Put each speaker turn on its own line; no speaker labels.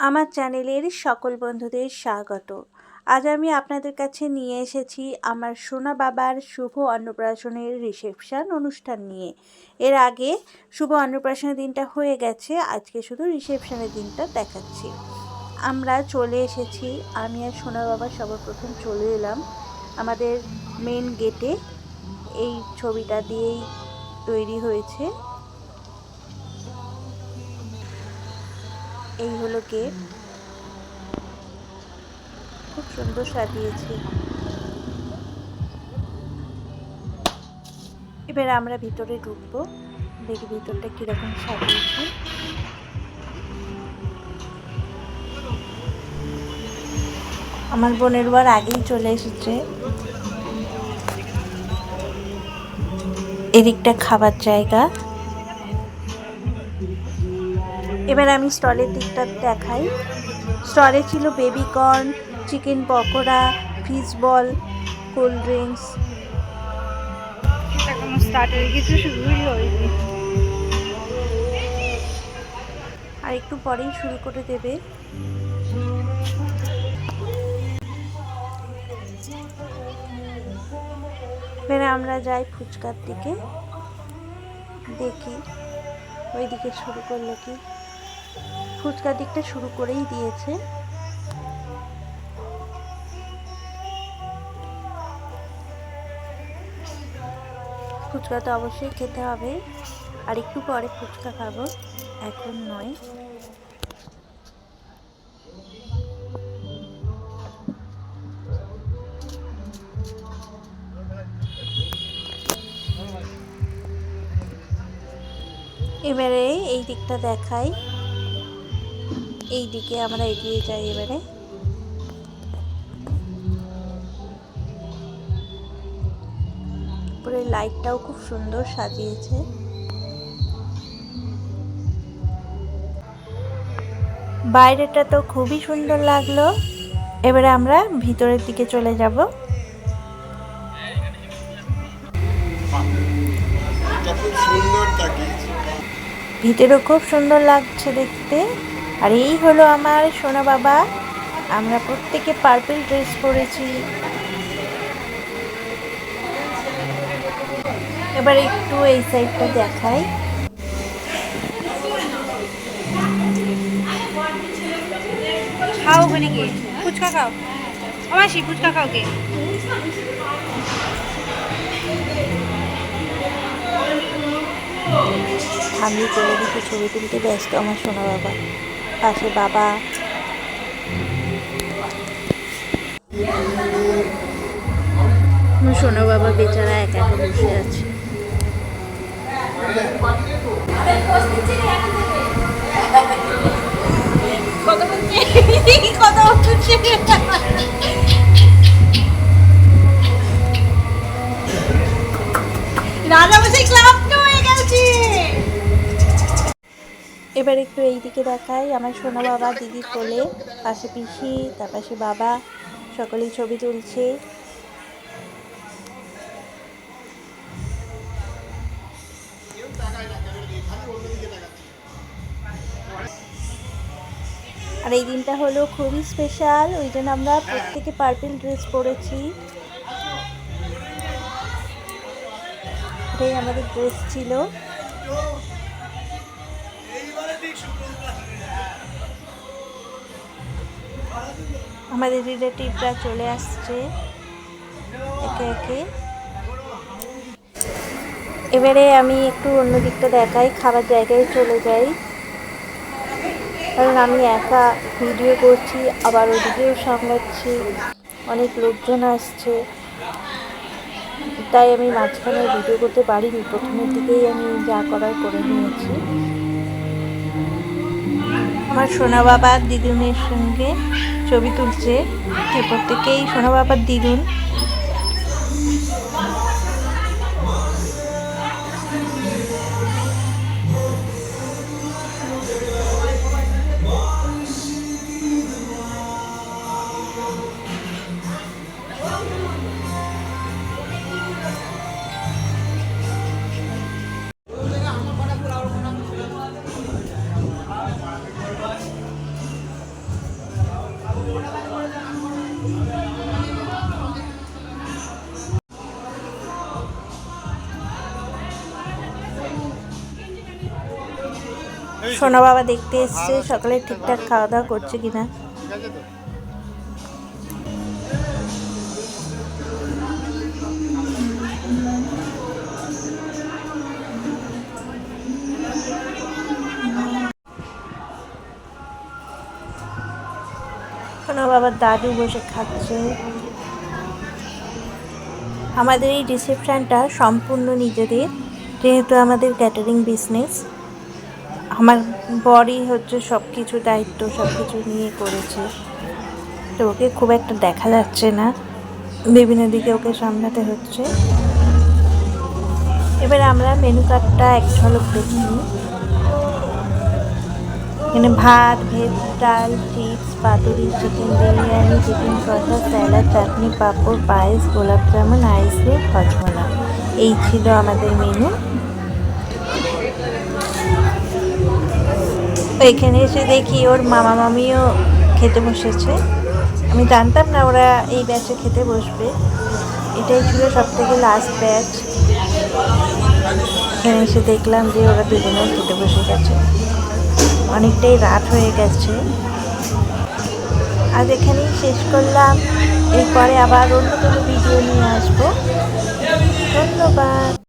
আমার চ্যানেলের সকল বন্ধুদের স্বাগত। আজ আমি আপনাদের কাছে নিয়ে এসেছি আমার সোনা বাবার শুভ অন্নপ্রাশনের রিসেপশন অনুষ্ঠান নিয়ে। এর আগে শুভ অন্নপ্রাশনের দিনটা হয়ে গেছে, আজকে শুধু রিসেপশনের দিনটা দেখাচ্ছি। আমরা চলে এসেছি, আমি আর সোনা বাবা সবার প্রথম চলে এলাম আমাদের মেন গেটে। এই ছবিটা দিয়েই তৈরি হয়েছে। এই হলো গেট, খুব সুন্দর সাজিয়েছে। এবার আমরা ভিতরে ঢুকবো, দেখি ভিতরটা কিরকম সাজিয়েছে। আমার বোনের বার আগেই চলে এসেছে। এদিকটা খাবার জায়গা। এবার আমি স্টলের দিকটা দেখাই। স্টলে ছিল baby corn, chicken pakora, fish ball, cold drinks. আর একটু পরেই শুরু করে দেবে। এবারে আমরা যাই ফুচকার দিকে, দেখি ওইদিকে শুরু করলো কি। ফুচকার দিকটা শুরু করেই দিয়েছে। ফুচকা তো অবশ্যই খেতে হবে, আর একটু পরে ফুচকা খাবো, এখন নয়। এবারে এই দিকটা দেখাই, এই দিকে আমরা এগিয়ে যাই। এবারে পুরো লাইটটাও খুব সুন্দর সাজিয়েছে। বাইরেটা তো খুবই সুন্দর লাগলো। এবারে আমরা ভিতরের দিকে চলে যাব। ভিতরেও খুব সুন্দর লাগছে দেখতে। আর এই হলো আমার সোনা বাবা। আমরা প্রত্যেকে পার্পল ড্রেস পরেছি। এবার একটু এই সাইডটা দেখাই।
খাও ওখানে গিয়ে ফুচকা খাও, মাসি ফুচকা খাও গে।
আমি কোলে দিকে ছবি তুলতে ব্যস্ত আমার সোনা বাবা, পাশে বাবা। আমার সোনা বাবা বেচারা একা একা বসে আছে। এবার একটু এই দিকে দেখাই, আমার সোনা বাবা দিদি কোলে, পাশে পিসি, তার পাশে বাবা, সকলেই ছবি তুলছে। আর এই দিনটা হলো খুবই স্পেশাল, ওই জন্য আমরা প্রত্যেকে পার্পল ড্রেস পরেছি। এটাই আমাদের ড্রেস ছিল। আমাদের রিলেটিভরা চলে আসছে একে একে। এবারে আমি একটু অন্য দিকটা দেখাই, খাবার জায়গায় চলে যাই, কারণ আমি একা ভিডিও করছি, আবার ওদিকেও সামলাচ্ছি, অনেক লোকজন আসছে, তাই আমি মাঝখানে ভিডিও করতে পারিনি। প্রথমের দিকেই আমি যা করার করে নিয়েছি। আমার সোনা বাবা দিদুনের সঙ্গে ছবি তুলছে, প্রত্যেকেই সোনা বাবার দিদুন। সোনা বাবা দেখতে এসছে সকালে ঠিকঠাক খাওয়া দাওয়া করছে কিনা।
ঠিক আছে তো?
সোনা বাবার দাদু বসে খাচ্ছে। আমাদের এই রিসেপশনটা সম্পূর্ণ নিজেদের, যেহেতু আমাদের ক্যাটারিং বিজনেস। আমার বরই হচ্ছে সব কিছু দায়িত্ব সব কিছু নিয়ে করেছে, তো ওকে খুব একটা দেখা যাচ্ছে না, বিভিন্ন দিকে ওকে সামলাতে হচ্ছে। এবার আমরা মেনু কার্ডটা এক ঝলক দেখি। এখানে ভাত, ভেজ, ডাল, চিপস, পাতুরি, চিকেন বিরিয়ানি, চিকেন কষা, স্যালাড, চাটনি, পাঁপড়, পায়েস, গোলাপ জামুন, আইসক্রিম, হজমোলা, এই ছিল আমাদের মেনু। এখানে এসে দেখি ওর মামা মামিও খেতে বসেছে। আমি জানতাম না ওরা এই ব্যাচে খেতে বসবে, এটাই ছিল সব থেকে লাস্ট ব্যাচ। এখানে এসে দেখলাম যে ওরা দুজনেও খেতে বসে গেছে, অনেকটাই রাত হয়ে গেছে। আজ এখানেই শেষ করলাম, এরপরে আবার অন্য কোনো ভিডিও নিয়ে আসবো। ধন্যবাদ।